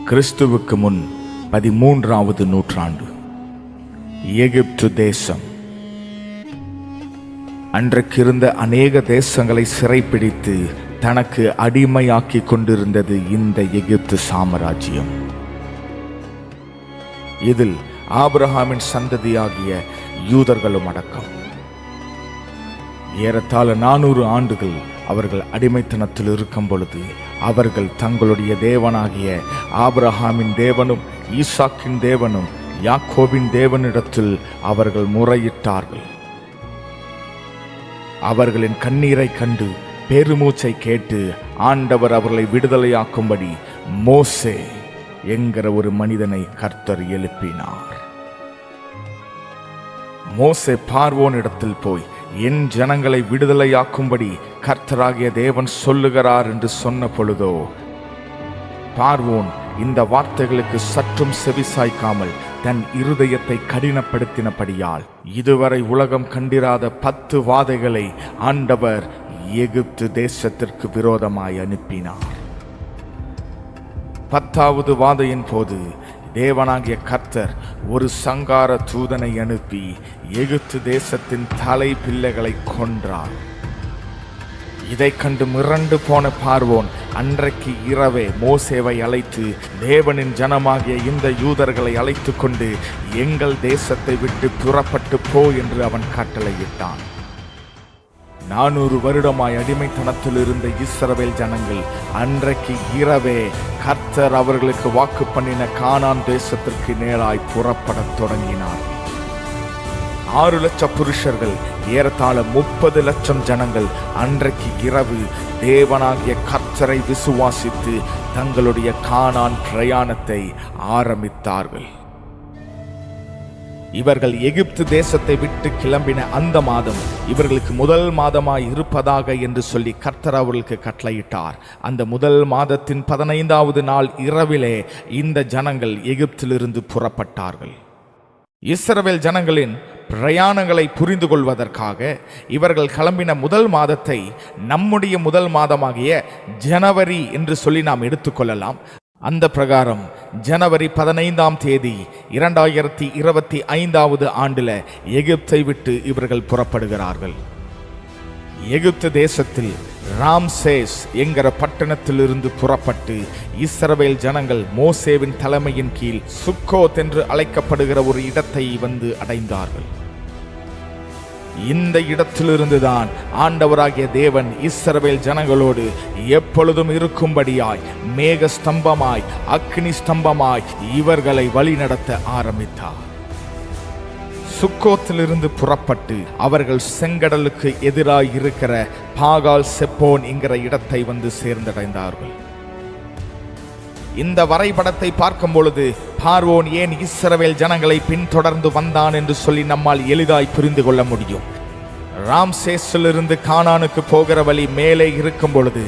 கிறிஸ்துவுக்கு முன் 13வது நூற்றாண்டு. எகிப்து தேசம். அன்றைக்கிருந்த அநேக தேசங்களை சிறைப்பிடித்து தனக்கு அடிமையாக்கி கொண்டிருந்தது இந்த எகிப்து சாம்ராஜ்யம். இதில் ஆபிரகாமின் சந்ததியாகிய யூதர்களும் அடக்கம். ஏறத்தாழ 400 ஆண்டுகள் அவர்கள் அடிமைத்தனத்தில் இருக்கும் பொழுது அவர்கள் தங்களுடைய தேவனாகிய ஆபிரகாமின் தேவனும் ஈசாக்கின் தேவனும் யாக்கோபின் தேவனிடத்தில் அவர்கள் முறையிட்டார்கள். அவர்களின் கண்ணீரை கண்டு பெருமூச்சை கேட்டு ஆண்டவர் அவர்களை விடுதலையாக்கும்படி மோசே என்கிற ஒரு மனிதனை கர்த்தர் எழுப்பினார். மோசே பார்வோனிடத்தில் போய் என் ஜனங்களை விடுதலையாக்கும்படி கர்த்தராகிய தேவன் சொல்லுகிறார் என்று சொன்ன பொழுதோ பார்வோன் இந்த வார்த்தைகளுக்கு சற்றும் செவிசாய்க்காமல் தன் இருதயத்தை கடினப்படுத்தினபடியால் இதுவரை உலகம் கண்டிராத 10 வாதைகளை ஆண்டவர் எகிப்து தேசத்திற்கு விரோதமாய் அனுப்பினார். 10வது வாதையின் போது தேவனாகிய கர்த்தர் ஒரு சங்கார தூதனை அனுப்பி எகிப்து தேசத்தின் தலை பிள்ளைகளை கொன்றார். இதை கண்டு மிரண்டு போன பார்வோன் அன்றைக்கு இரவே மோசேவை அழைத்து தேவனின் ஜனமாகிய இந்த யூதர்களை அழைத்து கொண்டு எங்கள் தேசத்தை விட்டு புறப்பட்டு போ என்று அவன் கட்டளையிட்டான். 400 வருடமாய் அடிமைத்தனத்தில் இருந்த இஸ்ரவேல் ஜனங்கள் அன்றைக்கு இரவே கர்த்தர் அவர்களுக்கு வாக்கு பண்ணின கானான் தேசத்திற்கு நேராய் புறப்படத் தொடங்கினார். 6 லட்சம் புருஷர்கள், ஏறத்தாழ 30 லட்சம் ஜனங்கள் அன்றைக்கு இரவு தேவனாகிய கர்த்தரை விசுவாசித்து தங்களுடைய கானான் பிரயாணத்தை ஆரம்பித்தார்கள். இவர்கள் எகிப்து தேசத்தை விட்டு கிளம்பின அந்த மாதம் இவர்களுக்கு முதல் மாதமாய் இருப்பதாக என்று சொல்லி கர்த்தர் அவர்களுக்கு கட்டளையிட்டார். அந்த முதல் மாதத்தின் 15வது நாள் இரவிலே இந்த ஜனங்கள் எகிப்திலிருந்து புறப்பட்டார்கள். இஸ்ரவேல் ஜனங்களின் பிரயாணங்களை புரிந்து கொள்வதற்காக இவர்கள் கிளம்பின முதல் மாதத்தை நம்முடைய முதல் மாதமாகிய ஜனவரி என்று சொல்லி நாம் எடுத்துக்கொள்ளலாம். அந்த பிரகாரம் ஜனவரி 15ஆம் தேதி 2025வது ஆண்டுல எகிப்தை விட்டு இவர்கள் புறப்படுகிறார்கள். எகிப்து தேசத்தில் ராம்சேஸ் என்கிற பட்டணத்திலிருந்து புறப்பட்டு இஸ்ரவேல் ஜனங்கள் மோசேவின் தலைமையின் கீழ் சுக்கோத் என்று அழைக்கப்படுகிற ஒரு இடத்தை வந்து அடைந்தார்கள். இந்த இடத்திலிருந்துதான் ஆண்டவராகிய தேவன் இஸ்ரவேல் ஜனங்களோடு எப்பொழுதும் இருக்கும்படியாய் மேக ஸ்தம்பமாய் அக்னி ஸ்தம்பமாய் இவர்களை வழிநடத்த ஆரம்பித்தார். சுக்கோத்திலிருந்து புறப்பட்டு அவர்கள் செங்கடலுக்கு எதிராய் இருக்கிற பாகால் செப்போன் என்கிற இடத்தை வந்து சேர்ந்தடைந்தார்கள். இந்த வரைபடத்தை பார்க்கும் பொழுது பார்வோன் ஏன் இஸ்ரவேல் ஜனங்களை பின்தொடர்ந்து வந்தான் என்று சொல்லி நம்மால் எளிதாய் புரிந்து கொள்ள முடியும். ராம்சேஸிலிருந்து கானானுக்கு போகிற வழி மேலே இருக்கும் பொழுது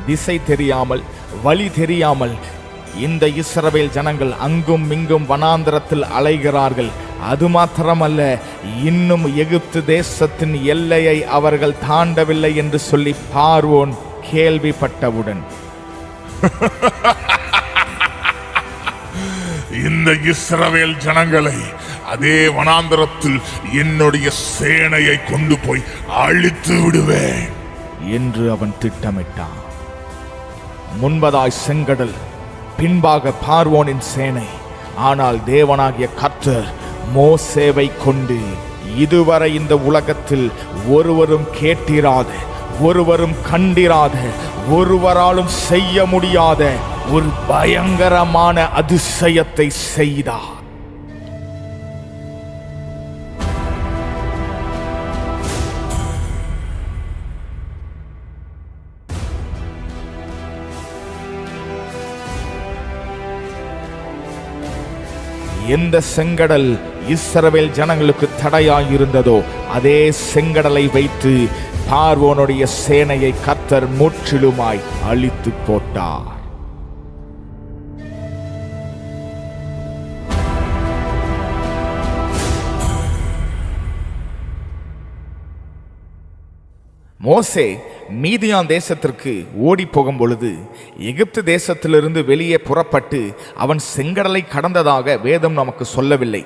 திசை தெரியாமல் வழி தெரியாமல் இந்த இஸ்ரவேல் ஜனங்கள் அங்கும் இங்கும் வனாந்தரத்தில் அலைகிறார்கள். அது மாத்திரமல்ல, இன்னும் எகிப்து தேசத்தின் எல்லையை அவர்கள் தாண்டவில்லை என்று சொல்லி பார்வோன் கேள்விப்பட்டவுடன் இந்த இஸ்ரவேல் ஜனங்களை அதே வனாந்தரத்தில் என்னுடைய சேனையை கொண்டு போய் அழித்து விடுவேன் என்று அவன் திட்டமிட்டான். முன்பதாய் செங்கடல், பின்பாக பார்வோனின் சேனை. ஆனால் தேவனாகிய கர்த்தர் மோசேவை கொண்டு இதுவரை இந்த உலகத்தில் ஒருவரும் கேட்டிராத, ஒருவரும் கண்டிராத, ஒருவராலும் செய்ய முடியாத ஒரு பயங்கரமான அதிசயத்தை செய்தார். எந்த செங்கடல் இஸ்ரவேல் ஜனங்களுக்கு தடையாயிருந்ததோ அதே செங்கடலை வைத்து பார்வோனுடைய சேனையை கர்த்தர் முற்றிலுமாய் அழித்து போட்டார். மோசே மீதியான் தேசத்திற்கு ஓடி போகும் பொழுது எகிப்து தேசத்திலிருந்து வெளியே புறப்பட்டு அவன் செங்கடலை கடந்ததாக வேதம் நமக்கு சொல்லவில்லை.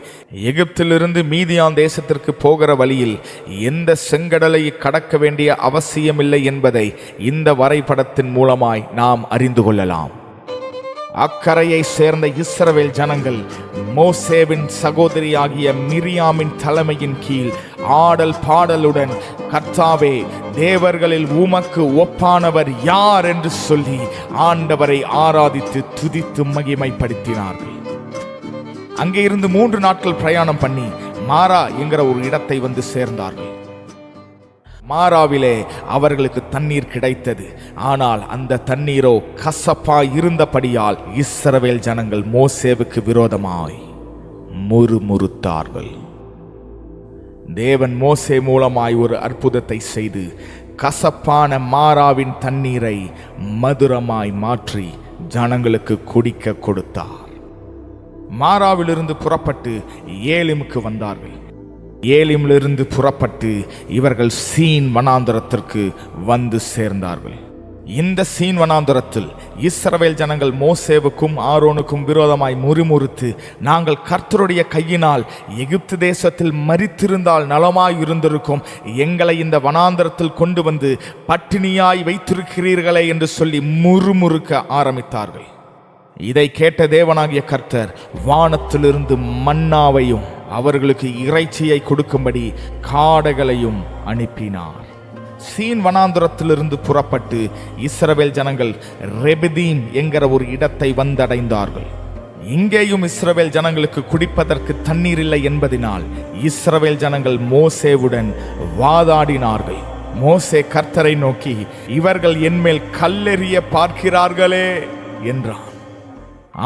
எகிப்திலிருந்து மீதியான் தேசத்திற்கு போகிற வழியில் எந்த செங்கடலை கடக்க வேண்டிய அவசியமில்லை என்பதை இந்த வரைபடத்தின் மூலமாய் நாம் அறிந்து கொள்ளலாம். அக்கரையை சேர்ந்த இஸ்ரவேல் ஜனங்கள் மோசேவின் சகோதரியாகிய மிரியாமின் தலைமையின் கீழ் ஆடல் பாடலுடன், கர்த்தாவே, தேவர்களில் உமக்கு ஒப்பானவர் யார் என்று சொல்லி ஆண்டவரை ஆராதித்து துதித்து மகிமைப்படுத்தினார்கள். அங்கே இருந்து 3 நாட்கள் பிரயாணம் பண்ணி மாரா என்கிற ஒரு இடத்தை வந்து சேர்ந்தார்கள். மாராவிலே அவர்களுக்கு தண்ணீர் கிடைத்தது. ஆனால் அந்த தண்ணீரோ கசப்பாய் இருந்தபடியால் இஸ்ரவேல் ஜனங்கள் மோசேவுக்கு விரோதமாய் முறுமுறுத்தார்கள். தேவன் மோசே மூலமாய் ஒரு அற்புதத்தை செய்து கசப்பான மாராவின் தண்ணீரை மதுரமாய் மாற்றி ஜனங்களுக்கு குடிக்க கொடுத்தார். மாராவிலிருந்து புறப்பட்டு ஏலிமுக்கு வந்தார்கள். ஏலிமிலிருந்து புறப்பட்டு இவர்கள் சீன் வனாந்தரத்திற்கு வந்து சேர்ந்தார்கள். இந்த சீன் வனாந்தரத்தில் இஸ்ரவேல் ஜனங்கள் மோசேவுக்கும் ஆரோனுக்கும் விரோதமாய் முறுமுறுத்து, நாங்கள் கர்த்தருடைய கையினால் எகிப்து தேசத்தில் மரித்திருந்தால் நலமாய் இருந்திருக்கும், எங்களை இந்த வனாந்தரத்தில் கொண்டு வந்து பட்டினியாய் வைத்திருக்கிறீர்களே என்று சொல்லி முறுமுறுக்க ஆரம்பித்தார்கள். இதை கேட்ட தேவனாகிய கர்த்தர் வானத்திலிருந்து மன்னாவையும் அவர்களுக்கு இறைச்சியை கொடுக்கும்படி காடைகளையும் அனுப்பினார். சீன் வனாந்தரத்திலிருந்து புறப்பட்டு இஸ்ரவேல் ஜனங்கள் ரெபிதீம் என்கிற ஒரு இடத்தை வந்தடைந்தார்கள். இங்கேயும் இஸ்ரவேல் ஜனங்களுக்கு குடிப்பதற்கு தண்ணீர் இல்லை என்பதினால் இஸ்ரவேல் ஜனங்கள் மோசேவுடன் வாதாடினார்கள். மோசே கர்த்தரை நோக்கி, இவர்கள் என்மேல் கல்லெறிய பார்க்கிறார்களே என்றான்.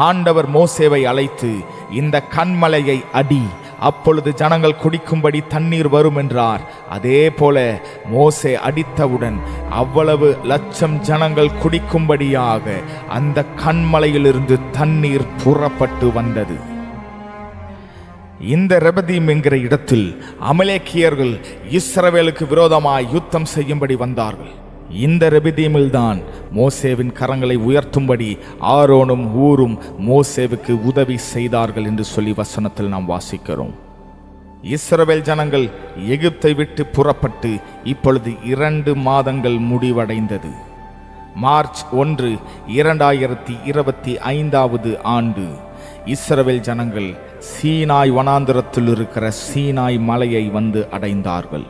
ஆண்டவர் மோசேவை அழைத்து, இந்த கன்மலையை அடி, அப்பொழுது ஜனங்கள் குடிக்கும்படி தண்ணீர் வரும் என்றார். அதே போல மோசே அடித்தவுடன் அவ்வளவு லட்சம் ஜனங்கள் குடிக்கும்படியாக அந்த கன்மலையிலிருந்து தண்ணீர் புறப்பட்டு வந்தது. இந்த ரெபதீம் என்கிற இடத்தில் அமலேக்கியர்கள் இஸ்ரவேலுக்கு விரோதமாய் யுத்தம் செய்யும்படி வந்தார்கள். இந்த ரெபிதீமில் தான் மோசேவின் கரங்களை உயர்த்தும்படி ஆரோனும் ஊரும் மோசேவுக்கு உதவி செய்தார்கள் என்று சொல்லி வசனத்தில் நாம் வாசிக்கிறோம். இஸ்ரவேல் ஜனங்கள் எகிப்தை விட்டு புறப்பட்டு இப்பொழுது 2 மாதங்கள் முடிவடைந்தது. மார்ச் 1, 2025 ஆண்டு இஸ்ரவேல் ஜனங்கள் சீனாய் வனாந்தரத்தில் இருக்கிற சீனாய் மலையை வந்து அடைந்தார்கள்.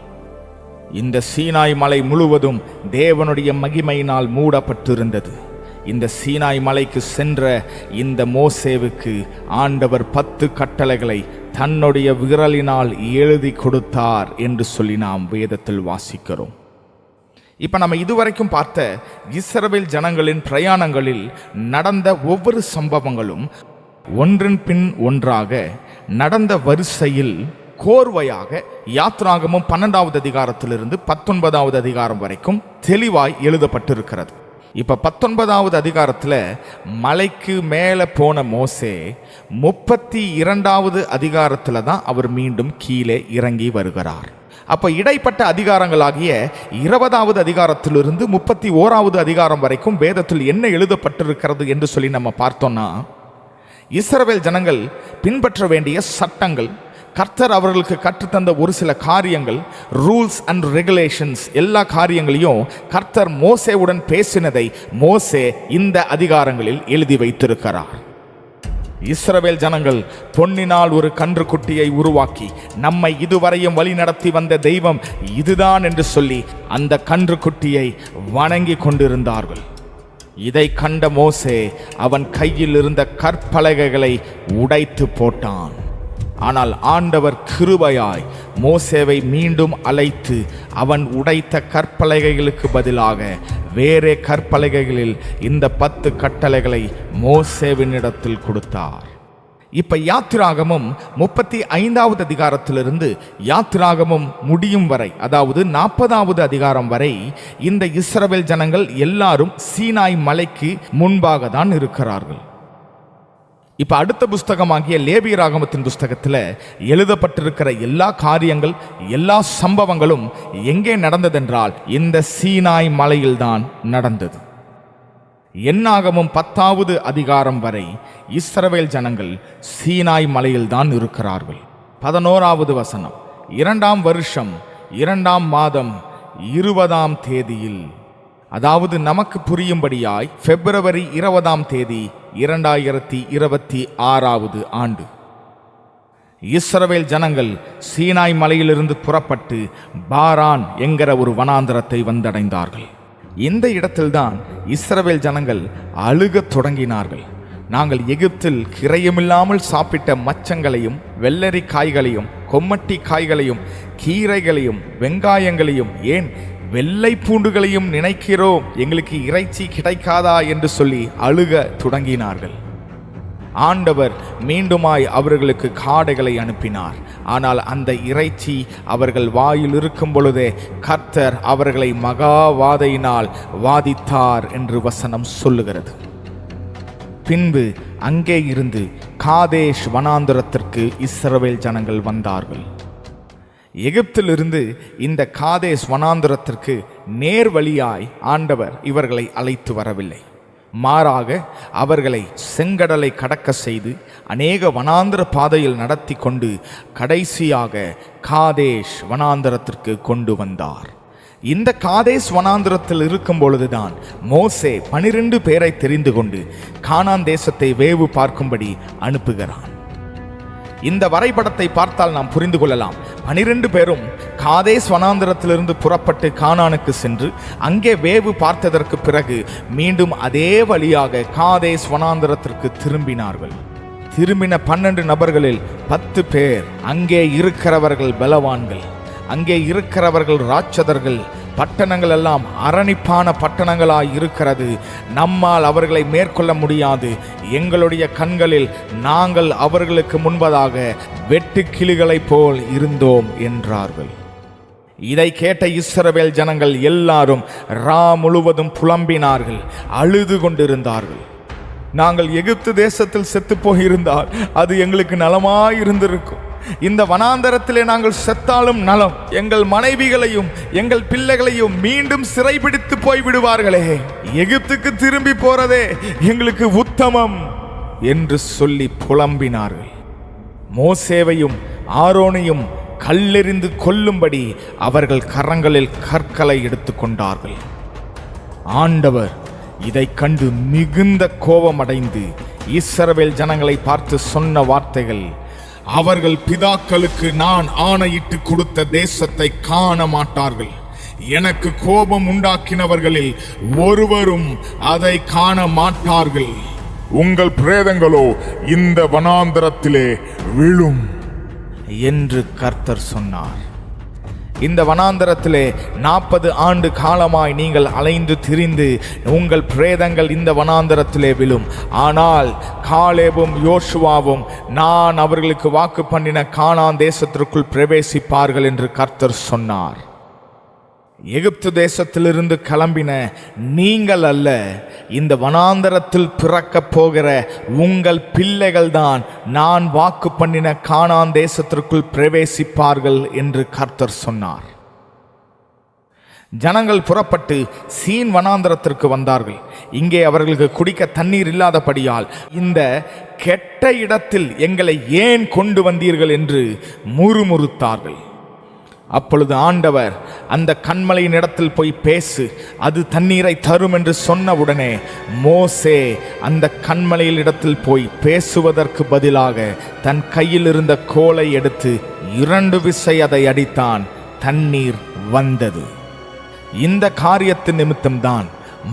இந்த சீனாய் மலை முழுவதும் தேவனுடைய மகிமையினால் மூடப்பட்டிருந்தது. இந்த சீனாய் மலைக்கு சென்ற இந்த மோசேவுக்கு ஆண்டவர் 10 கட்டளைகளை தன்னுடைய விரலினால் எழுதி கொடுத்தார் என்று சொல்லி நாம் வேதத்தில் வாசிக்கிறோம். இப்ப நம்ம இதுவரைக்கும் பார்த்த இஸ்ரவேல் ஜனங்களின் பிரயாணங்களில் நடந்த ஒவ்வொரு சம்பவங்களும் ஒன்றின் பின் ஒன்றாக நடந்த வரிசையில் கோர்வையாக யாத்ராகமம் 12வது அதிகாரத்திலிருந்து 19வது அதிகாரம் வரைக்கும் தெளிவாய் எழுதப்பட்டிருக்கிறது. இப்ப 19வது அதிகாரத்தில் மலைக்கு மேலே போன மோசே 32வது அதிகாரத்தில் தான் அவர் மீண்டும் கீழே இறங்கி வருகிறார். அப்ப இடைப்பட்ட அதிகாரங்களாகிய 20வது அதிகாரத்திலிருந்து 31வது அதிகாரம் வரைக்கும் வேதத்தில் என்ன எழுதப்பட்டிருக்கிறது என்று சொல்லி நம்ம பார்த்தோம்னா, இஸ்ரவேல் ஜனங்கள் பின்பற்ற வேண்டிய சட்டங்கள், கர்த்தர் அவர்களுக்கு கற்றுத்தந்த ஒரு சில காரியங்கள், ரூல்ஸ் அண்ட் ரெகுலேஷன்ஸ், எல்லா காரியங்களையும் கர்த்தர் மோசேவுடன் பேசினதை மோசே இந்த அதிகாரங்களில் எழுதி வைத்திருக்கிறார். இஸ்ரவேல் ஜனங்கள் பொன்னினால் ஒரு கன்றுக்குட்டியை உருவாக்கி நம்மை இதுவரையும் வழி நடத்தி வந்த தெய்வம் இதுதான் என்று சொல்லி அந்த கன்றுக்குட்டியை வணங்கி கொண்டிருந்தார்கள். இதை கண்ட மோசே அவன் கையில் இருந்த கற்பலகைகளை உடைத்து போட்டான். ஆனால் ஆண்டவர் கிருபையாய் மோசேவை மீண்டும் அழைத்து அவன் உடைத்த கற்பலகைகளுக்கு பதிலாக வேறே கற்பலகைகளில் இந்த 10 கட்டளைகளை மோசேவினிடத்தில் கொடுத்தார். இப்ப யாத்திராகமம் 35வது அதிகாரத்திலிருந்து யாத்திராகமம் முடியும் வரை, அதாவது 40வது அதிகாரம் வரை இந்த இஸ்ரவேல் ஜனங்கள் எல்லாரும் சீனாய் மலைக்கு முன்பாக தான் இருக்கிறார்கள். இப்ப அடுத்த புஸ்தகமாகிய லேவியராகமத்தின் புஸ்தகத்தில் எழுதப்பட்டிருக்கிற எல்லா காரியங்கள், எல்லா சம்பவங்களும் எங்கே நடந்ததென்றால் இந்த சீனாய் மலையில்தான் நடந்தது. என்னாகமும் 10வது அதிகாரம் வரை இஸ்ரவேல் ஜனங்கள் சீனாய் மலையில்தான் இருக்கிறார்கள். 11வது வசனம், 2ஆம் வருஷம் 2ஆம் மாதம் 20ஆம் தேதியில், அதாவது நமக்கு புரியும்படியாய் பிப்ரவரி 20ஆம் தேதி 2026வது ஆண்டு, இஸ்ரவேல் ஜனங்கள் சீனாய் மலையிலிருந்து புறப்பட்டு பாரான் என்கிற ஒரு வனாந்தரத்தை வந்தடைந்தார்கள். இந்த இடத்தில்தான் இஸ்ரவேல் ஜனங்கள் அழுகத் தொடங்கினார்கள். நாங்கள் எகிப்தில் கிரயமில்லாமல் சாப்பிட்ட மச்சங்களையும் வெள்ளரி காய்களையும் கொம்மட்டி காய்களையும் கீரைகளையும் வெங்காயங்களையும் ஏன் வெள்ளை பூண்டுகளையும் நினைக்கிறோம், எங்களுக்கு இறைச்சி கிடைக்காதா என்று சொல்லி அழுக தொடங்கினார்கள். ஆண்டவர் மீண்டுமாய் அவர்களுக்கு காடைகளை அனுப்பினார். ஆனால் அந்த இறைச்சி அவர்கள் வாயில் இருக்கும் பொழுதே கர்த்தர் அவர்களை மகா வாதையினால் வாதித்தார் என்று வசனம் சொல்லுகிறது. பின்பு அங்கே இருந்து காதேஷ் வனாந்தரத்திற்கு இஸ்ரவேல் ஜனங்கள் வந்தார்கள். எகிப்திலிருந்து இந்த காதேஸ் வனாந்தரத்திற்கு நேர் வழியாய் ஆண்டவர் இவர்களை அழைத்து வரவில்லை. மாறாக அவர்களை செங்கடலை கடக்க செய்து அநேக வனாந்தர பாதையில் நடத்தி கொண்டு கடைசியாக காதேஷ் வனாந்தரத்திற்கு கொண்டு வந்தார். இந்த காதேஸ் வனாந்தரத்தில் இருக்கும் பொழுதுதான் மோசே 12 பேரை தெரிந்து கொண்டு கானான் தேசத்தை வேவு பார்க்கும்படி அனுப்புகிறான். இந்த வரைபடத்தை பார்த்தால் நாம் புரிந்து கொள்ளலாம். 12 பேரும் காதேஸ் வனாந்தரத்திலிருந்து புறப்பட்டு கானானுக்கு சென்று அங்கே வேவு பார்த்ததற்கு பிறகு மீண்டும் அதே வழியாக காதேஸ் வனாந்தரத்திற்கு திரும்பினார்கள். திரும்பின 12 நபர்களில் 10 பேர் அங்கே இருக்கிறவர்கள் பலவான்கள், அங்கே இருக்கிறவர்கள் ராட்சதர்கள், பட்டணங்கள் எல்லாம் அரணிப்பான பட்டணங்களாய் இருக்கிறது, நம்மால் அவர்களை மேற்கொள்ள முடியாது, எங்களுடைய கண்களில் நாங்கள் அவர்களுக்கு முன்பதாக வெட்டுக்கிளிகளைப் போல் இருந்தோம் என்றார்கள். இதை கேட்ட இஸ்ரவேல் ஜனங்கள் எல்லாரும் முழுவதும் புலம்பினார்கள், அழுது கொண்டிருந்தார்கள். நாங்கள் எகிப்து தேசத்தில் செத்து போயிருந்தால் அது எங்களுக்கு நலமாயிருந்திருக்கும். இந்த வனாந்தரத்திலே நாங்கள் செத்தாலும் நலம், எங்கள் மனைவிகளையும் எங்கள் பிள்ளைகளையும் மீண்டும் சிறைபிடித்து போய்விடுவார்களே, எகிப்துக்கு திரும்பி போறதே எங்களுக்கு உத்தமம் என்று சொல்லி புலம்பினார்கள். மோசேவையும் ஆரோனையும் கல்லெறிந்து கொல்லும்படி அவர்கள் கரங்களில் கற்களை எடுத்துக்கொண்டார்கள். ஆண்டவர் இதை கண்டு மிகுந்த கோபமடைந்து இஸ்ரவேல் ஜனங்களை பார்த்து சொன்ன வார்த்தைகள், அவர்கள் பிதாக்களுக்கு நான் ஆணையிட்டு கொடுத்த தேசத்தை காண மாட்டார்கள், எனக்கு கோபம் உண்டாக்கினவர்களில் ஒருவரும் அதை காண மாட்டார்கள், உங்கள் பிரேதங்களோ இந்த வனாந்தரத்திலே விழும் என்று கர்த்தர் சொன்னார். இந்த வனாந்தரத்திலே 40 ஆண்டு காலமாய் நீங்கள் அலைந்து திரிந்து உங்கள் பிரேதங்கள் இந்த வனாந்தரத்திலே விழும். ஆனால் காலேபும் யோசுவாவும் நான் அவர்களுக்கு வாக்கு பண்ணின கானான் தேசத்திற்குள் பிரவேசிப்பார்கள் என்று கர்த்தர் சொன்னார். எகிப்து தேசத்திலிருந்து கிளம்பின நீங்கள் அல்ல, இந்த வனாந்தரத்தில் பிறக்க போகிற உங்கள் பிள்ளைகள் தான் நான் வாக்கு பண்ணின கானான் தேசத்திற்குள் பிரவேசிப்பார்கள் என்று கர்த்தர் சொன்னார். ஜனங்கள் புறப்பட்டு சீன் வனாந்தரத்திற்கு வந்தார்கள். இங்கே அவர்களுக்கு குடிக்க தண்ணீர் இல்லாதபடியால் இந்த கெட்ட இடத்தில் எங்களை ஏன் கொண்டு வந்தீர்கள் என்று முறுமுறுத்தார்கள். அப்பொழுது ஆண்டவர் அந்த கன்மலையின் இடத்தில் போய் பேசு, அது தண்ணீரை தரும் என்று சொன்ன உடனே மோசே அந்த கன்மலையின் இடத்தில் போய் பேசுவதற்கு பதிலாக தன் கையில் இருந்த கோலை எடுத்து 2 விசை அதை அடித்தான். தண்ணீர் வந்தது. இந்த காரியத்தின் நிமித்தம்தான்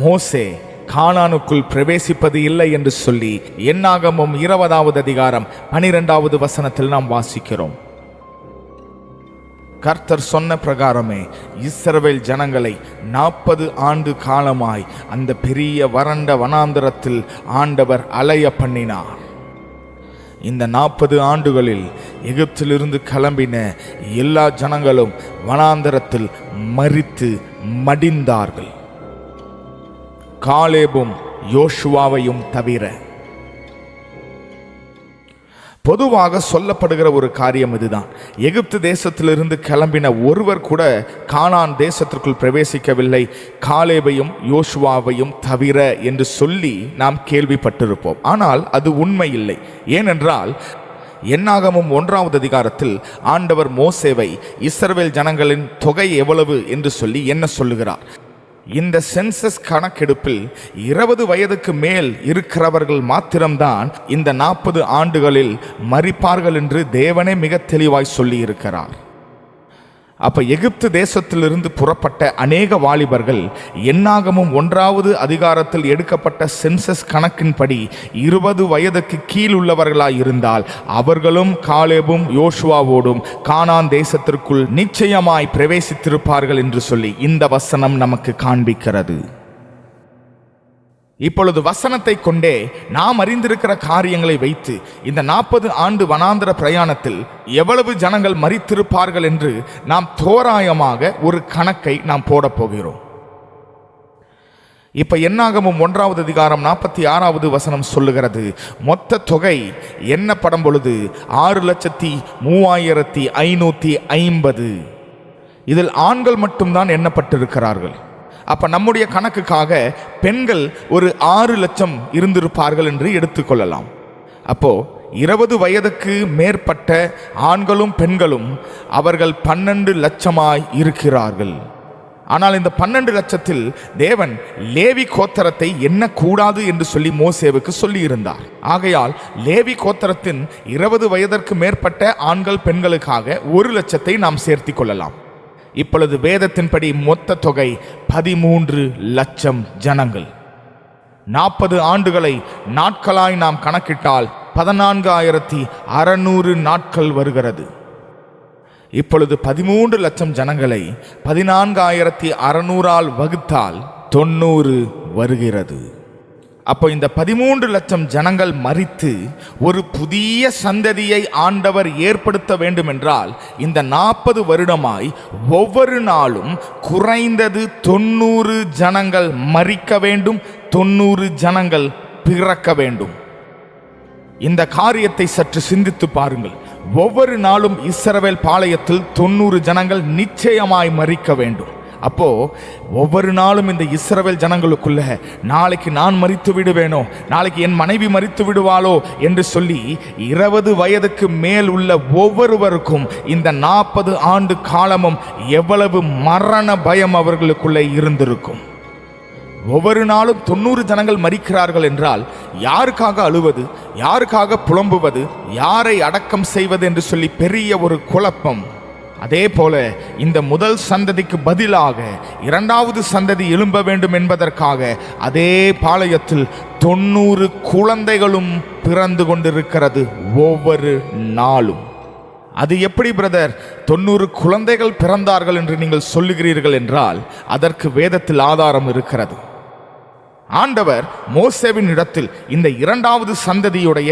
மோசே கானானுக்குள் பிரவேசிப்பது இல்லை என்று சொல்லி என்னாகமம் 20வது அதிகாரம் 12வது வசனத்தில் நாம் வாசிக்கிறோம். கர்த்தர் சொன்ன பிரகாரமே இஸ்ரவேல் ஜனங்களை 40 ஆண்டு காலமாய் அந்த பெரிய வறண்ட வனாந்தரத்தில் ஆண்டவர் அலைய பண்ணினார். இந்த 40 ஆண்டுகளில் எகிப்திலிருந்து கிளம்பின எல்லா ஜனங்களும் வனாந்தரத்தில் மரித்து மடிந்தார்கள், காலேபும் யோசுவாவையும் தவிர. பொதுவாக சொல்லப்படுகிற ஒரு காரியம் இதுதான். எகிப்து தேசத்திலிருந்து கிளம்பின ஒருவர் கூட கானான் தேசத்திற்குள் பிரவேசிக்கவில்லை, காலேபையும் யோசுவாவையும் தவிர என்று சொல்லி நாம் கேள்விப்பட்டிருப்போம். ஆனால் அது உண்மை இல்லை. ஏனென்றால் என்னாகமம் 1வது அதிகாரத்தில் ஆண்டவர் மோசேவை இஸ்ரவேல் ஜனங்களின் தொகை எவ்வளவு என்று சொல்லி என்ன சொல்லுகிறார்? இந்த சென்சஸ் கணக்கெடுப்பில் 20 வயதுக்கு மேல் இருக்கிறவர்கள் மாத்திரம்தான் இந்த 40 ஆண்டுகளில் மரிப்பார்கள் என்று தேவனே மிக தெளிவாய் சொல்லி இருக்கிறார். அப்ப எகிப்து தேசத்திலிருந்து புறப்பட்ட அநேக வாலிபர்கள் என்னாகமும் 1வது அதிகாரத்தில் எடுக்கப்பட்ட சென்சஸ் கணக்கின்படி 20 வயதுக்கு கீழ் உள்ளவர்களாய் இருந்தால் அவர்களும் காலேபும் யோசுவாவோடும் கானான் தேசத்திற்குள் நிச்சயமாய் பிரவேசித்திருப்பார்கள் என்று சொல்லி இந்த வசனம் நமக்கு காண்பிக்கிறது. இப்பொழுது வசனத்தை கொண்டே நாம் அறிந்திருக்கிற காரியங்களை வைத்து இந்த 40 ஆண்டு வனாந்தர பிரயாணத்தில் எவ்வளவு ஜனங்கள் மரித்திருப்பார்கள் என்று நாம் தோராயமாக ஒரு கணக்கை நாம் போட போகிறோம். இப்ப என்னாகமும் 1வது அதிகாரம் 46வது வசனம் சொல்லுகிறது, மொத்த தொகை எண்ணப்படும் பொழுது 6,3550. இதில் ஆண்கள் மட்டும்தான் எண்ணப்பட்டிருக்கிறார்கள். அப்ப நம்முடைய கணக்குக்காக பெண்கள் ஒரு 6 லட்சம் இருந்திருப்பார்கள் என்று எடுத்துக்கொள்ளலாம். அப்போ 20 வயதுக்கு மேற்பட்ட ஆண்களும் பெண்களும் அவர்கள் 12 லட்சமாய் இருக்கிறார்கள். ஆனால் இந்த 12 லட்சத்தில் தேவன் லேவி கோத்திரத்தை எண்ணக்கூடாது என்று சொல்லி மோசேவுக்கு சொல்லி இருந்தார். ஆகையால் லேவி கோத்திரத்தின் 20 வயதிற்கு மேற்பட்ட ஆண்கள் பெண்களுக்காக 1 லட்சத்தை நாம் சேர்த்தி கொள்ளலாம். இப்பொழுது வேதத்தின்படி மொத்த தொகை 13 லட்சம் ஜனங்கள். 40 ஆண்டுகளை நாட்களாய் நாம் கணக்கிட்டால் 14,600 நாட்கள் வருகிறது. இப்பொழுது 13 லட்சம் ஜனங்களை 14,600 வகுத்தால் 90 வருகிறது. அப்போ இந்த 13 லட்சம் ஜனங்கள் மரித்து ஒரு புதிய சந்ததியை ஆண்டவர் ஏற்படுத்த வேண்டும் என்றால் இந்த 40 வருடமாய் ஒவ்வொரு நாளும் குறைந்தது 90 ஜனங்கள் மரிக்க வேண்டும், 90 ஜனங்கள் பிறக்க வேண்டும். இந்த காரியத்தை சற்று சிந்தித்து பாருங்கள். ஒவ்வொரு நாளும் இஸ்ரவேல் பாளையத்தில் 90 ஜனங்கள் நிச்சயமாய் மரிக்க வேண்டும். அப்போ ஒவ்வொரு நாளும் இந்த இஸ்ரவேல் ஜனங்களுக்குள்ள நாளைக்கு நான் மரித்து விடுவேனோ, நாளைக்கு என் மனைவி மரித்து விடுவாளோ என்று சொல்லி 20 வயதுக்கு மேல் உள்ள ஒவ்வொருவருக்கும் இந்த 40 ஆண்டு காலமும் எவ்வளவு மரண பயம் அவர்களுக்குள்ளே இருந்திருக்கும். ஒவ்வொரு நாளும் 90 ஜனங்கள் மரிக்கிறார்கள் என்றால் யாருக்காக அழுவது, யாருக்காக புலம்புவது, யாரை அடக்கம் செய்வது என்று சொல்லி பெரிய ஒரு குழப்பம். அதே போல இந்த முதல் சந்ததிக்கு பதிலாக 2வது சந்ததி எழும்ப வேண்டும் என்பதற்காக அதே பாளையத்தில் 90 குழந்தைகளும் பிறந்து கொண்டிருக்கிறது ஒவ்வொரு நாளும். அது எப்படி பிரதர் 90 குழந்தைகள் பிறந்தார்கள் என்று நீங்கள் சொல்லுகிறீர்கள் என்றால் அதற்கு வேதத்தில் ஆதாரம் இருக்கிறது. ஆண்டவர் மோசேவின் இடத்தில் இந்த 2வது சந்ததியுடைய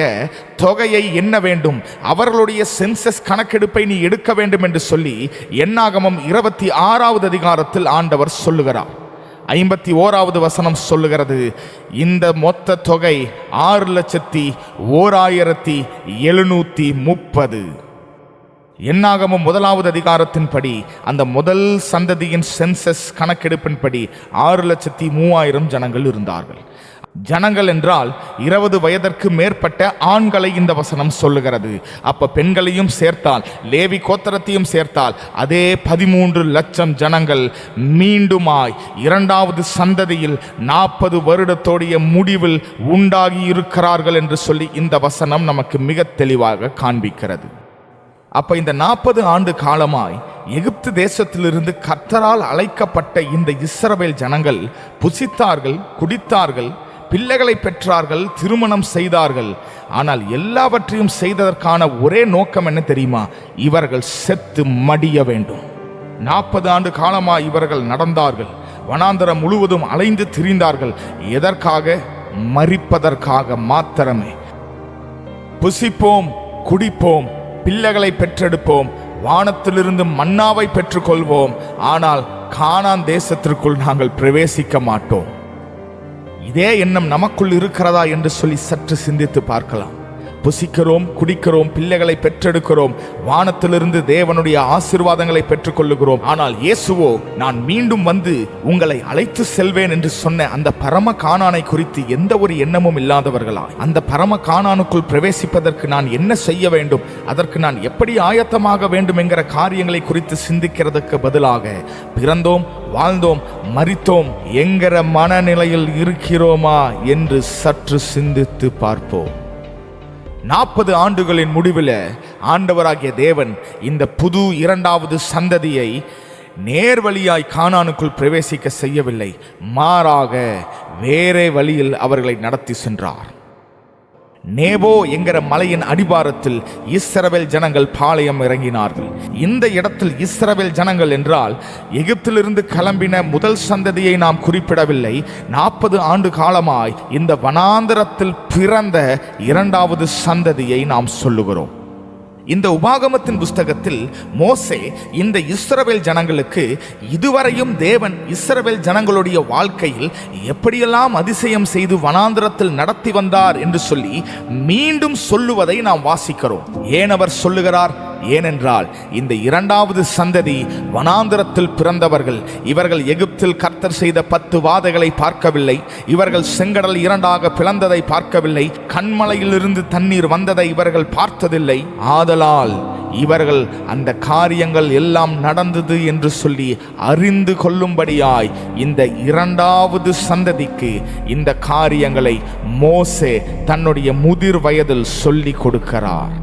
தொகையை எண்ண வேண்டும், அவர்களுடைய சென்சஸ் கணக்கெடுப்பை நீ எடுக்க வேண்டும் என்று சொல்லி என்னாகமம் 26வது அதிகாரத்தில் ஆண்டவர் சொல்லுகிறார். 51வது வசனம் சொல்லுகிறது, இந்த மொத்த தொகை 6,01,730. என்னாகமும் 1வது அதிகாரத்தின்படி அந்த முதல் சந்ததியின் சென்சஸ் கணக்கெடுப்பின்படி 6,03,000 ஜனங்கள் இருந்தார்கள். ஜனங்கள் என்றால் 20 வயதிற்கு மேற்பட்ட ஆண்களை இந்த வசனம் சொல்லுகிறது. அப்ப பெண்களையும் சேர்த்தால், லேவி கோத்திரத்தையும் சேர்த்தால் அதே 13 லட்சம் ஜனங்கள் மீண்டுமாய் 2வது சந்ததியில் 40 வருடத்தோடைய முடிவில் உண்டாகி இருக்கிறார்கள் என்று சொல்லி இந்த வசனம் நமக்கு மிக தெளிவாக காண்பிக்கிறது. அப்ப இந்த 40 ஆண்டு காலமாய் எகிப்து தேசத்திலிருந்து கர்த்தரால் அழைக்கப்பட்ட இந்த இஸ்ரவேல் ஜனங்கள் புசித்தார்கள், குடித்தார்கள், பிள்ளைகளை பெற்றார்கள், திருமணம் செய்தார்கள். ஆனால் எல்லாவற்றையும் செய்ததற்கான ஒரே நோக்கம் என்ன தெரியுமா? இவர்கள் செத்து மடிய வேண்டும். 40 ஆண்டு காலமாய் இவர்கள் நடந்தார்கள், வனாந்தரம் முழுவதும் அலைந்து திரிந்தார்கள். எதற்காக? மரிப்பதற்காக மாத்திரமே. புசிப்போம், குடிப்போம், பிள்ளைகளை பெற்றெடுப்போம், வானத்திலிருந்து மன்னாவை பெற்றுக்கொள்வோம், ஆனால் கானான் தேசத்திற்குள் நாங்கள் பிரவேசிக்க மாட்டோம். இதே எண்ணம் நமக்குள் இருக்கிறதா என்று சொல்லி சற்று சிந்தித்து பார்க்கலாம். புசிக்கிறோம், குடிக்கிறோம், பிள்ளைகளை பெற்றெடுக்கிறோம், வானத்திலிருந்து தேவனுடைய ஆசீர்வாதங்களை பெற்றுக்கொள்ளுகிறோம். ஆனால் இயேசுவோ, நான் மீண்டும் வந்து உங்களை அழைத்து செல்வேன் என்று சொன்ன அந்த பரம கானானை குறித்து எந்த ஒரு எண்ணமும் இல்லாதவர்களாய், அந்த பரம கானானுக்குள் பிரவேசிப்பதற்கு நான் என்ன செய்ய வேண்டும், அதற்கு நான் எப்படி ஆயத்தமாக வேண்டும் என்கிற காரியங்களை குறித்து சிந்திக்கிறதுக்கு பதிலாக பிறந்தோம், வாழ்ந்தோம், மரித்தோம் என்கிற மனநிலையில் இருக்கிறோமா என்று சற்று சிந்தித்து பார்ப்போம். 40 ஆண்டுகளின் முடிவில் ஆண்டவராகிய தேவன் இந்த புது இரண்டாவது சந்ததியை நேர்வழியாய் கானானுக்குள் பிரவேசிக்க செய்யவில்லை. மாறாக வேறே வழியில் அவர்களை நடத்தி சென்றார். நேபோ என்கிற மலையின் அடிவாரத்தில் இஸ்ரவேல் ஜனங்கள் பாளையம் இறங்கினார்கள். இந்த இடத்தில் இஸ்ரவேல் ஜனங்கள் என்றால் எகிப்திலிருந்து கிளம்பின முதல் சந்ததியை நாம் குறிப்பிடவில்லை. 40 ஆண்டு காலமாய் இந்த வனாந்தரத்தில் பிறந்த இரண்டாவது சந்ததியை நாம் சொல்லுகிறோம். இந்த உபாகமத்தின் புஸ்தகத்தில் மோசே இந்த இஸ்ரவேல் ஜனங்களுக்கு இதுவரையும் தேவன் இஸ்ரவேல் ஜனங்களுடைய வாழ்க்கையில் எப்படியெல்லாம் அதிசயம் செய்து வனாந்திரத்தில் நடத்தி வந்தார் என்று சொல்லி மீண்டும் சொல்லுவதை நாம் வாசிக்கிறோம். ஏன் அவர் சொல்லுகிறார்? ஏனென்றால் இந்த இரண்டாவது சந்ததி வனாந்திரத்தில் பிறந்தவர்கள். இவர்கள் எகிப்தில் கர்த்தர் செய்த 10 வாதைகளை பார்க்கவில்லை. இவர்கள் செங்கடல் இரண்டாக பிளந்ததை பார்க்கவில்லை. கண்மலையிலிருந்து தண்ணீர் வந்ததை இவர்கள் பார்த்ததில்லை. ஆதலால் இவர்கள் அந்த காரியங்கள் எல்லாம் நடந்தது என்று சொல்லி அறிந்து கொள்ளும்படியாய் இந்த இரண்டாவது சந்ததிக்கு இந்த காரியங்களை மோசே தன்னுடைய முதிர் வயதில் சொல்லி கொடுக்கிறார்.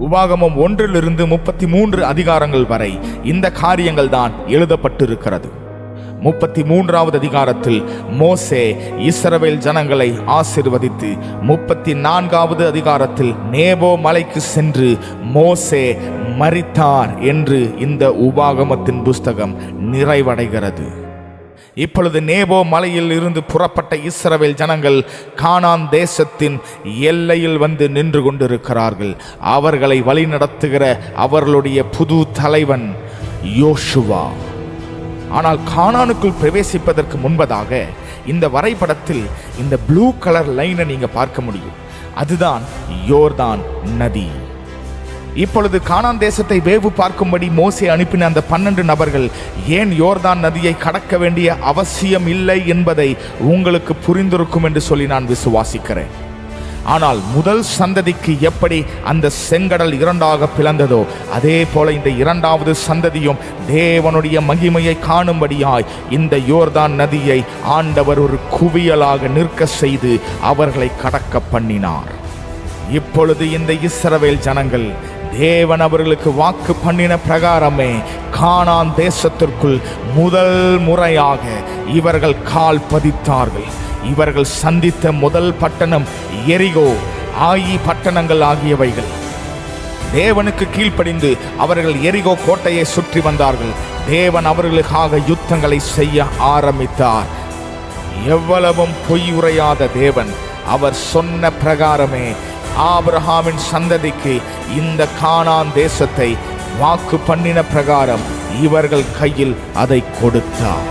உபாகமம் 1 - 33 அதிகாரங்கள் வரை இந்த காரியங்கள் தான் எழுதப்பட்டிருக்கிறது. 33வது அதிகாரத்தில் மோசே இஸ்ரவேல் ஜனங்களை ஆசீர்வதித்து 34வது அதிகாரத்தில் நேபோ மலைக்கு சென்று மோசே மரித்தார் என்று இந்த உபாகமத்தின் புஸ்தகம் நிறைவடைகிறது. இப்பொழுது நேபோ மலையில் இருந்து புறப்பட்ட இஸ்ரவேல் ஜனங்கள் கானான் தேசத்தின் எல்லையில் வந்து நின்று கொண்டிருக்கிறார்கள். அவர்களை வழிநடத்துகிற அவர்களுடைய புது தலைவன் யோசுவா. ஆனால் கானானுக்குள் பிரவேசிப்பதற்கு முன்பதாக இந்த வரைபடத்தில் இந்த ப்ளூ கலர் லைனை நீங்க பார்க்க முடியும். அதுதான் யோர்தான் நதி. இப்பொழுது கானான் தேசத்தை வேவு பார்க்கும்படி மோசே அனுப்பின அந்த 12 நபர்கள் ஏன் யோர்தான் நதியை கடக்க வேண்டிய அவசியம் இல்லை என்பதை உங்களுக்கு புரிந்திருக்கும் என்று சொல்லி நான் விசுவாசிக்கிறேன். ஆனால் முதல் சந்ததிக்கு எப்படி அந்த செங்கடல் இரண்டாக பிளந்ததோ அதே போல இந்த இரண்டாவது சந்ததியும் தேவனுடைய மகிமையை காணும்படியாய் இந்த யோர்தான் நதியை ஆண்டவர் ஒரு குவியலாக நிற்க செய்து அவர்களை கடக்க பண்ணினார். இப்பொழுது இந்த இஸ்ரவேல் ஜனங்கள் தேவன் அவர்களுக்கு வாக்கு பண்ணின பிரகாரமே கானான் தேசத்திற்குள் முதல் முறையாக இவர்கள் கால் பதித்தார்கள். இவர்கள் சந்தித்த முதல் பட்டணம் எரிகோ, ஆயி பட்டணங்கள் ஆகியவைகள். தேவனுக்கு கீழ்ப்படிந்து அவர்கள் எரிகோ கோட்டையை சுற்றி வந்தார்கள். தேவன் அவர்களுக்காக யுத்தங்களை செய்ய ஆரம்பித்தார். எவ்வளவும் பொய் உரையாத தேவன் அவர் சொன்ன பிரகாரமே ஆபிரகாமின் சந்ததிக்கு இந்த கானான் தேசத்தை வாக்கு பண்ணின பிரகாரம் இவர்கள் கையில் அதை கொடுத்தார்.